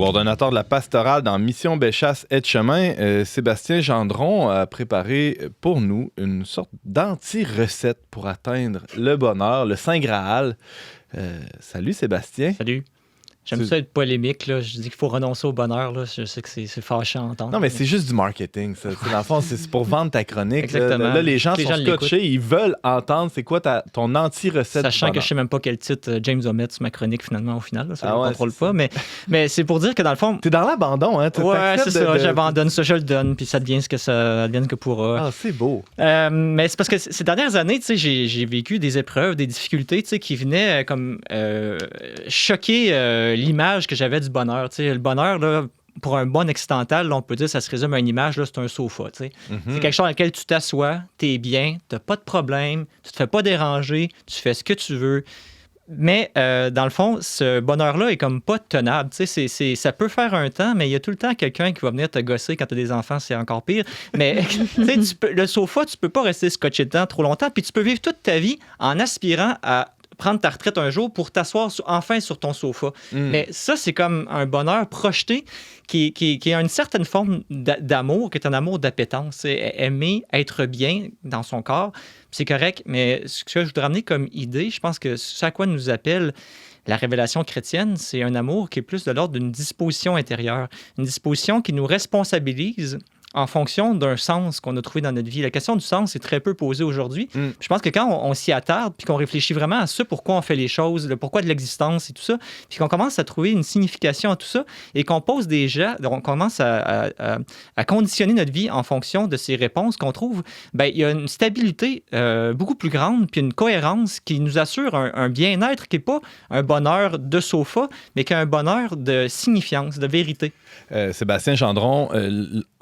Coordonnateur de la pastorale dans Mission Bellechasse Etchemin, Sébastien Gendron a préparé pour nous une sorte d'anti-recette pour atteindre le bonheur, le Saint Graal. Salut Sébastien. Salut. J'aime ça être polémique. Là. Je dis qu'il faut renoncer au bonheur. Là. Je sais que c'est fâchant à entendre. Non, mais c'est juste du marketing. Ça. Dans le fond, c'est pour vendre ta chronique. Exactement. Là, les gens sont scotchés. Ils veulent entendre c'est quoi ton anti-recette. Sachant que je ne sais même pas quel titre James va mettre sur ma chronique finalement au final. Là. Ça ne contrôle pas. Ça. Mais c'est pour dire que dans le fond... T'es dans l'abandon. Hein? Ouais, c'est ça. J'abandonne ça, je le donne. Puis ça devienne ce que ça advienne que pourra. Ah, c'est beau. Mais c'est parce que ces dernières années, j'ai vécu des épreuves, des difficultés qui venaient comme choquer l'image que j'avais du bonheur. Le bonheur, là, pour un bon occidental, là, on peut dire ça se résume à une image, là, c'est un sofa. C'est quelque chose dans lequel tu t'assois, t'es bien, t'as pas de problème, tu te fais pas déranger, tu fais ce que tu veux. Mais dans le fond, ce bonheur-là est comme pas tenable. Ça peut faire un temps, mais il y a tout le temps quelqu'un qui va venir te gosser quand tu as des enfants, c'est encore pire. Mais le sofa, tu peux pas rester scotché dedans trop longtemps, puis tu peux vivre toute ta vie en aspirant à prendre ta retraite un jour pour t'asseoir enfin sur ton sofa. Mais ça, c'est comme un bonheur projeté qui a une certaine forme d'amour, qui est un amour d'appétence. C'est aimer être bien dans son corps, c'est correct, mais ce que je voudrais ramener comme idée, je pense que ce à quoi nous appelle la révélation chrétienne, c'est un amour qui est plus de l'ordre d'une disposition intérieure, une disposition qui nous responsabilise en fonction d'un sens qu'on a trouvé dans notre vie. La question du sens est très peu posée aujourd'hui. Je pense que quand on s'y attarde, puis qu'on réfléchit vraiment à ça, pourquoi on fait les choses, le pourquoi de l'existence et tout ça, puis qu'on commence à trouver une signification à tout ça, et qu'on pose on commence à conditionner notre vie en fonction de ces réponses qu'on trouve, il y a une stabilité beaucoup plus grande, puis une cohérence qui nous assure un bien-être qui n'est pas un bonheur de sofa, mais qui est un bonheur de signifiance, de vérité. Sébastien Gendron,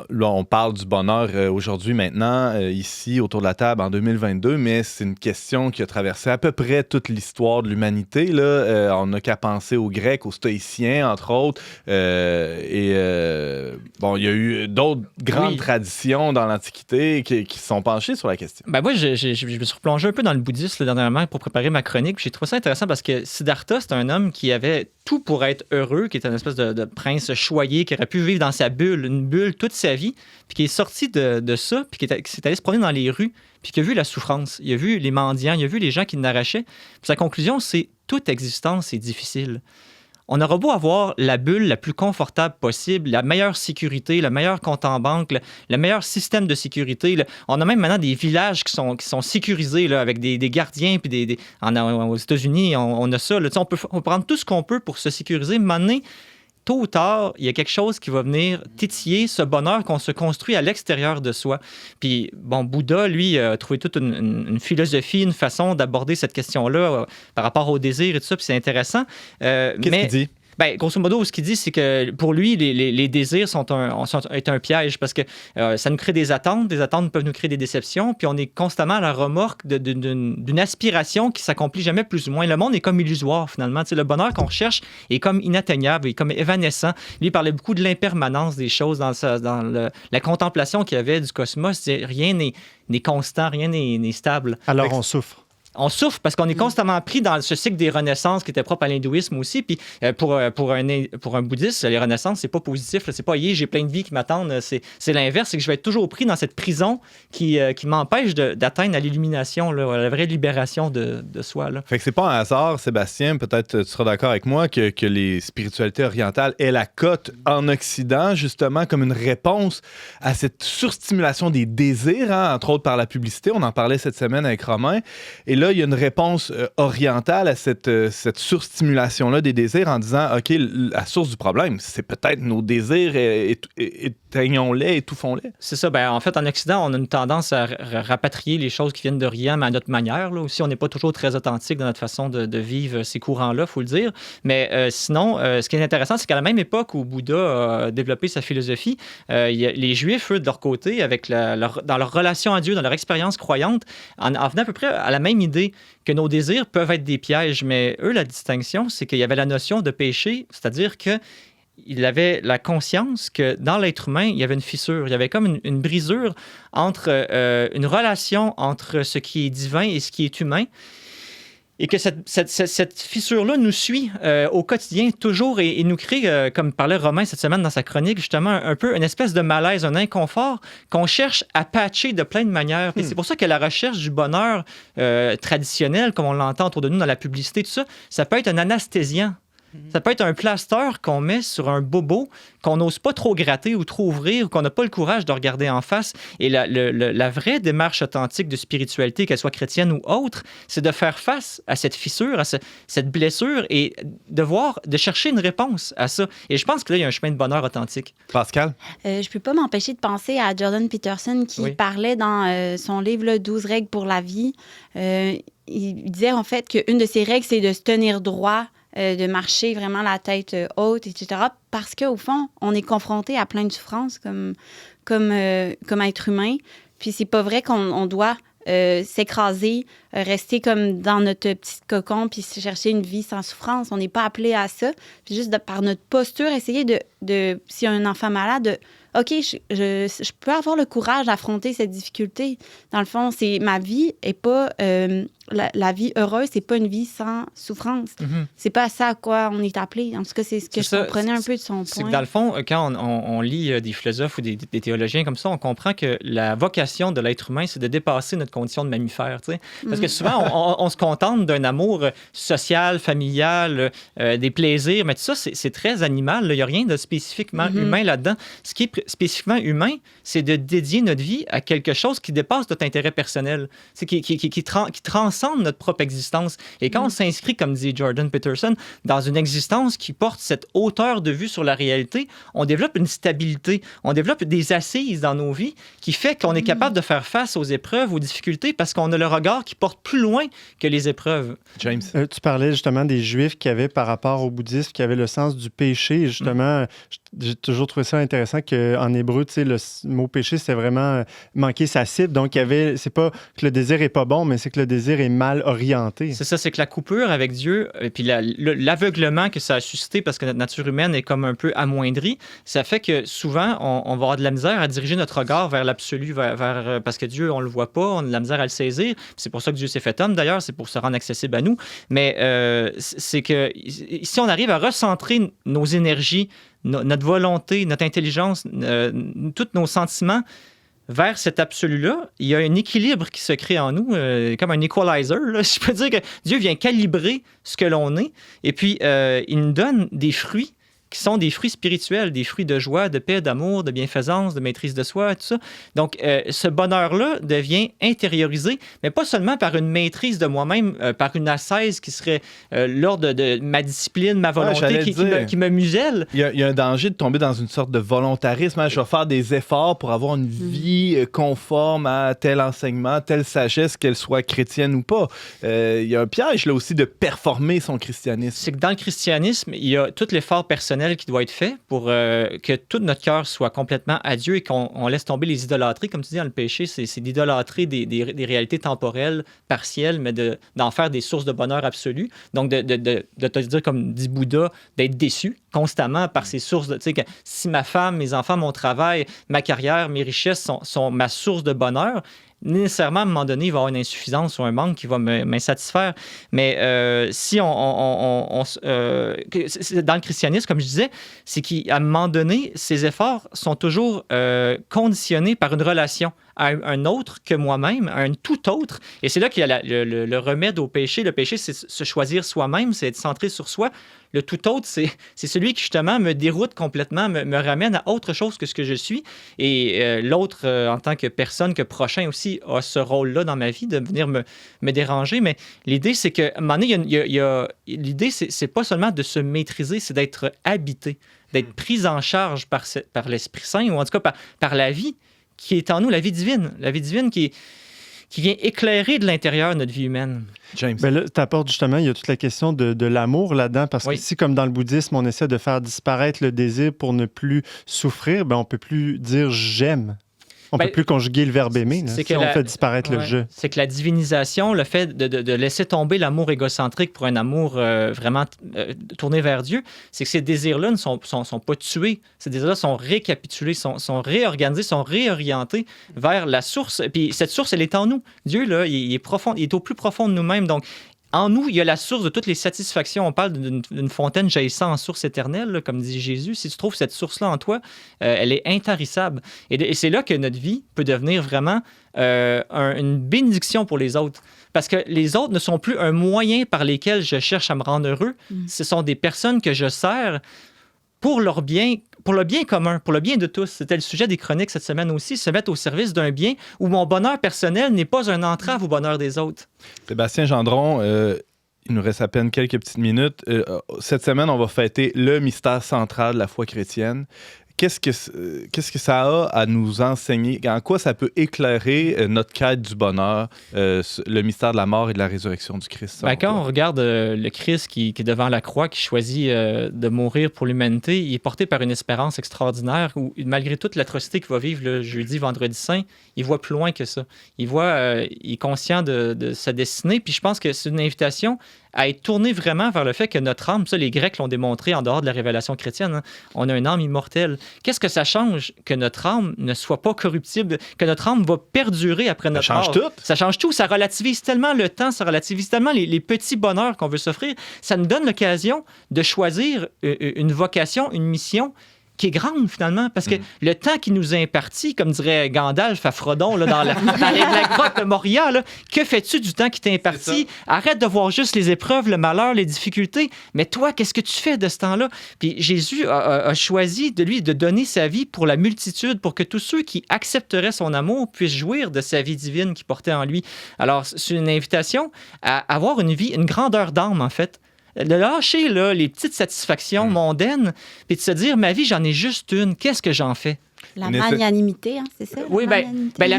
là, on parle du bonheur aujourd'hui, maintenant, ici, autour de la table, en 2022, mais c'est une question qui a traversé à peu près toute l'histoire de l'humanité. Là. On n'a qu'à penser aux Grecs, aux Stoïciens, entre autres. Il y a eu d'autres grandes traditions dans l'Antiquité qui se sont penchées sur la question. Moi, je me suis replongé un peu dans le bouddhisme dernièrement pour préparer ma chronique. J'ai trouvé ça intéressant parce que Siddhartha, c'est un homme qui avait tout pour être heureux, qui était une espèce de prince choyé, qui aurait pu vivre dans sa bulle, une bulle toute sa vie, puis qui est sorti de ça, puis qui s'est allé se promener dans les rues, puis qui a vu la souffrance, il a vu les mendiants, il a vu les gens qui l'arrachaient. Puis sa conclusion, c'est toute existence est difficile. On aura beau avoir la bulle la plus confortable possible, la meilleure sécurité, le meilleur compte en banque, le meilleur système de sécurité. On a même maintenant des villages qui sont sécurisés là, avec des gardiens. Puis aux États-Unis, on a ça. Là, on peut prendre tout ce qu'on peut pour se sécuriser. Maintenant, tôt ou tard, il y a quelque chose qui va venir titiller ce bonheur qu'on se construit à l'extérieur de soi. Puis, Bouddha, lui, a trouvé toute une philosophie, une façon d'aborder cette question-là par rapport au désir et tout ça, puis c'est intéressant. Qu'est-ce qu'il dit? Grosso modo, ce qu'il dit, c'est que pour lui, les désirs est un piège parce que ça nous crée des attentes peuvent nous créer des déceptions, puis on est constamment à la remorque d'une aspiration qui s'accomplit jamais plus ou moins. Le monde est comme illusoire, finalement. Le bonheur qu'on recherche est comme inatteignable, est comme évanescent. Lui, il parlait beaucoup de l'impermanence des choses dans la contemplation qu'il y avait du cosmos. Rien n'est constant, rien n'est stable. Alors on souffre. On souffre parce qu'on est constamment pris dans ce cycle des renaissances qui était propre à l'hindouisme aussi. Puis pour un bouddhiste, les renaissances, c'est pas positif. Là. C'est pas « j'ai plein de vies qui m'attendent ». C'est l'inverse, c'est que je vais être toujours pris dans cette prison qui m'empêche d'atteindre à l'illumination, là, à la vraie libération de soi. Là. Fait que c'est pas un hasard, Sébastien, peut-être tu seras d'accord avec moi, que les spiritualités orientales aient la cote en Occident, justement, comme une réponse à cette surstimulation des désirs, hein, entre autres par la publicité. On en parlait cette semaine avec Romain. Et là, il y a une réponse orientale à cette surstimulation-là des désirs en disant, OK, la source du problème, c'est peut-être nos désirs, éteignons-les, étouffons-les. C'est ça. En fait, en Occident, on a une tendance à rapatrier les choses qui viennent de rien, mais à notre manière. Là. Aussi, on n'est pas toujours très authentique dans notre façon de vivre ces courants-là, il faut le dire. Mais sinon, ce qui est intéressant, c'est qu'à la même époque où Bouddha a développé sa philosophie, les Juifs, eux, de leur côté, dans leur relation à Dieu, dans leur expérience croyante, en venaient à peu près à la même idée que nos désirs peuvent être des pièges, mais eux, la distinction, c'est qu'il y avait la notion de péché, c'est-à-dire qu'il avait la conscience que dans l'être humain, il y avait une fissure, il y avait comme une brisure entre une relation entre ce qui est divin et ce qui est humain. Et que cette fissure-là nous suit au quotidien toujours et nous crée, comme parlait Romain cette semaine dans sa chronique, justement, un peu une espèce de malaise, un inconfort qu'on cherche à patcher de plein de manières. Et c'est pour ça que la recherche du bonheur traditionnel, comme on l'entend autour de nous dans la publicité, tout ça, ça peut être un anesthésiant. Ça peut être un plaster qu'on met sur un bobo qu'on n'ose pas trop gratter ou trop ouvrir ou qu'on n'a pas le courage de regarder en face. Et la vraie démarche authentique de spiritualité, qu'elle soit chrétienne ou autre, c'est de faire face à cette fissure, à cette blessure et de chercher une réponse à ça. Et je pense que là, il y a un chemin de bonheur authentique. Pascal? Je peux pas m'empêcher de penser à Jordan Peterson qui parlait dans son livre là, 12 règles pour la vie. Il disait en fait qu'une de ses règles, c'est de se tenir droit, de marcher vraiment la tête haute, etc. Parce qu'au fond, on est confronté à plein de souffrances comme être humain. Puis c'est pas vrai qu'on doit s'écraser, rester comme dans notre petit cocon puis chercher une vie sans souffrance. On n'est pas appelé à ça. Puis juste par notre posture, essayer de s'il y a un enfant malade, OK, je peux avoir le courage d'affronter cette difficulté. Dans le fond, c'est ma vie et pas... la vie heureuse, c'est pas une vie sans souffrance. Mm-hmm. C'est pas à ça à quoi on est appelé. En tout cas, c'est ce que je comprenais un peu de son point. C'est que dans le fond, quand on lit des philosophes ou des théologiens comme ça, on comprend que la vocation de l'être humain, c'est de dépasser notre condition de mammifère. T'sais? Parce que souvent, on se contente d'un amour social, familial, des plaisirs, mais tout ça, c'est très animal. Il n'y a rien de spécifiquement humain là-dedans. Ce qui est spécifiquement humain, c'est de dédier notre vie à quelque chose qui dépasse notre intérêt personnel, qui transcende notre propre existence. Et quand on s'inscrit, comme dit Jordan Peterson, dans une existence qui porte cette hauteur de vue sur la réalité, on développe une stabilité, on développe des assises dans nos vies qui fait qu'on est capable de faire face aux épreuves, aux difficultés, parce qu'on a le regard qui porte plus loin que les épreuves. James? Tu parlais justement des Juifs qui avaient, par rapport au bouddhisme, qui avaient le sens du péché. Justement, j'ai toujours trouvé ça intéressant qu'en hébreu, tu sais, le mot péché, c'était vraiment manquer sa cible. Donc, c'est pas que le désir est pas bon, mais c'est que le désir est mal orienté. C'est ça, c'est que la coupure avec Dieu, et puis l'aveuglement que ça a suscité parce que notre nature humaine est comme un peu amoindrie, ça fait que souvent, on va avoir de la misère à diriger notre regard vers l'absolu, parce que Dieu, on le voit pas, on a de la misère à le saisir. C'est pour ça que Dieu s'est fait homme, d'ailleurs, c'est pour se rendre accessible à nous. Mais c'est que si on arrive à recentrer nos énergies, notre volonté, notre intelligence, tous nos sentiments vers cet absolu-là, il y a un équilibre qui se crée en nous, comme un equalizer. Là. Je peux dire que Dieu vient calibrer ce que l'on est, et puis il nous donne des fruits qui sont des fruits spirituels, des fruits de joie, de paix, d'amour, de bienfaisance, de maîtrise de soi, tout ça. Donc, ce bonheur-là devient intériorisé, mais pas seulement par une maîtrise de moi-même, par une ascèse qui serait l'ordre de ma discipline, ma volonté qui me muselle. Il y a un danger de tomber dans une sorte de volontarisme. Hein? Je vais faire des efforts pour avoir une vie conforme à tel enseignement, telle sagesse, qu'elle soit chrétienne ou pas. Il y a un piège là aussi de performer son christianisme. C'est que dans le christianisme, il y a tout l'effort personnel qui doit être fait pour que tout notre cœur soit complètement à Dieu et qu'on laisse tomber les idolâtries. Comme tu dis, dans le péché, c'est d'idolâtrer des réalités temporelles, partielles, mais d'en faire des sources de bonheur absolu. Donc, de te dire, comme dit Bouddha, d'être déçu constamment par ces sources de... Tu sais, que si ma femme, mes enfants, mon travail, ma carrière, mes richesses sont ma source de bonheur, nécessairement, à un moment donné, il va y avoir une insuffisance ou un manque qui va m'insatisfaire. Mais si dans le christianisme, comme je disais, c'est qu'à un moment donné, ces efforts sont toujours conditionnés par une relation à un autre que moi-même, à un tout autre. Et c'est là qu'il y a le remède au péché. Le péché, c'est se choisir soi-même, c'est être centré sur soi. Le tout autre, c'est celui qui, justement, me déroute complètement, me ramène à autre chose que ce que je suis. Et l'autre, en tant que personne, que prochain aussi, a ce rôle-là dans ma vie, de venir me déranger. Mais l'idée, c'est qu'à un moment donné, l'idée, c'est pas seulement de se maîtriser, c'est d'être habité, d'être pris en charge par l'Esprit Saint, ou en tout cas par la vie qui est en nous, la vie divine qui vient éclairer de l'intérieur notre vie humaine. James. Ben là, tu apportes justement, il y a toute la question de l'amour là-dedans, parce que si, comme dans le bouddhisme, on essaie de faire disparaître le désir pour ne plus souffrir, ben on ne peut plus dire « j'aime ». On ne peut plus conjuguer le verbe aimer si on fait disparaître le « je ». C'est que la divinisation, le fait de laisser tomber l'amour égocentrique pour un amour vraiment tourné vers Dieu, c'est que ces désirs-là ne sont pas tués. Ces désirs-là sont récapitulés, sont réorganisés, sont réorientés vers la source. Puis cette source, elle est en nous. Dieu, là, il est profond, il est au plus profond de nous-mêmes. Donc, en nous, il y a la source de toutes les satisfactions. On parle d'une fontaine jaillissant en source éternelle, là, comme dit Jésus. Si tu trouves cette source-là en toi, elle est intarissable. Et c'est là que notre vie peut devenir vraiment une bénédiction pour les autres. Parce que les autres ne sont plus un moyen par lesquels je cherche à me rendre heureux. Ce sont des personnes que je sers pour leur bien, pour le bien commun, pour le bien de tous. C'était le sujet des chroniques cette semaine aussi, se mettre au service d'un bien où mon bonheur personnel n'est pas une entrave au bonheur des autres. Sébastien Gendron, il nous reste à peine quelques petites minutes. Cette semaine, on va fêter le mystère central de la foi chrétienne. Qu'est-ce que ça a à nous enseigner? En quoi ça peut éclairer notre quête du bonheur, le mystère de la mort et de la résurrection du Christ? Quand on regarde le Christ qui est devant la croix, qui choisit de mourir pour l'humanité, il est porté par une espérance extraordinaire où, malgré toute l'atrocité qu'il va vivre le jeudi, vendredi saint, il voit plus loin que ça. Il est conscient de sa destinée. Puis je pense que c'est une invitation à être tourné vraiment vers le fait que notre âme, ça les Grecs l'ont démontré en dehors de la révélation chrétienne, hein, on a une âme immortelle. Qu'est-ce que ça change que notre âme ne soit pas corruptible, que notre âme va perdurer après notre mort? Ça change tout. Ça change tout. Ça relativise tellement le temps, ça relativise tellement les petits bonheurs qu'on veut s'offrir. Ça nous donne l'occasion de choisir une vocation, une mission qui est grande, finalement, parce que le temps qui nous est imparti, comme dirait Gandalf à Frodon, là, dans la grotte de Moria, là, que fais-tu du temps qui t'est imparti? Arrête de voir juste les épreuves, le malheur, les difficultés, mais toi, qu'est-ce que tu fais de ce temps-là? Puis Jésus a choisi de donner sa vie pour la multitude, pour que tous ceux qui accepteraient son amour puissent jouir de sa vie divine qu'il portait en lui. Alors, c'est une invitation à avoir une vie, une grandeur d'âme, en fait, de lâcher là, les petites satisfactions mondaines, puis de se dire, ma vie, j'en ai juste une, qu'est-ce que j'en fais? La magnanimité, hein, c'est ça? Oui, la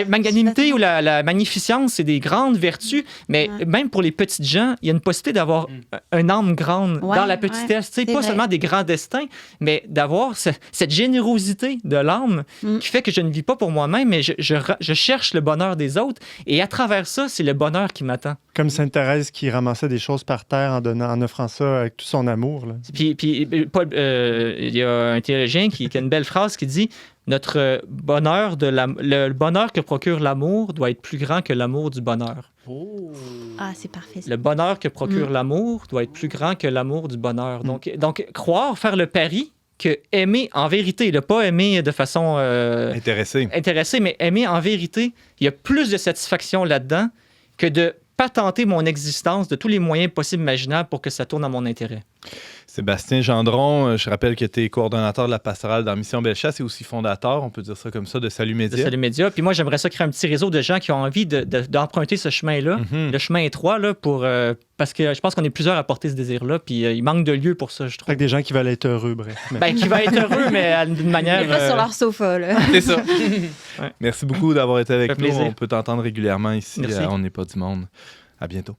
magnanimité ou la magnificence, c'est des grandes vertus, mais même pour les petites gens, il y a une possibilité d'avoir une âme grande dans la petitesse. Pas seulement des grands destins, mais d'avoir cette générosité de l'âme qui fait que je ne vis pas pour moi-même, mais je cherche le bonheur des autres, et à travers ça, c'est le bonheur qui m'attend. Comme Sainte Thérèse qui ramassait des choses par terre en offrant ça avec tout son amour. Là. Puis il y a un théologien qui a une belle phrase qui dit « Notre bonheur, le bonheur que procure l'amour doit être plus grand que l'amour du bonheur. » Ah, c'est parfait. Ça. Le bonheur que procure l'amour doit être plus grand que l'amour du bonheur. Donc, faire le pari que aimer en vérité, ne pas aimer de façon intéressée, mais aimer en vérité, il y a plus de satisfaction là-dedans que de patenter mon existence de tous les moyens possibles imaginables pour que ça tourne à mon intérêt. Sébastien Gendron, je rappelle que tu es coordonnateur de la pastorale dans Mission Bellechasse et aussi fondateur, on peut dire ça comme ça, de Salut Média. De Salut Média. Puis moi, j'aimerais ça créer un petit réseau de gens qui ont envie d'emprunter ce chemin-là, le chemin étroit, là, parce que je pense qu'on est plusieurs à porter ce désir-là, puis il manque de lieu pour ça, je trouve. Fait que des gens qui veulent être heureux, bref. Qui veulent être heureux, mais d'une manière... Pas sur leur sofa, là. C'est ça. Merci beaucoup d'avoir été avec nous. Plaisir. On peut t'entendre régulièrement ici. Merci. On n'est pas du monde. À bientôt.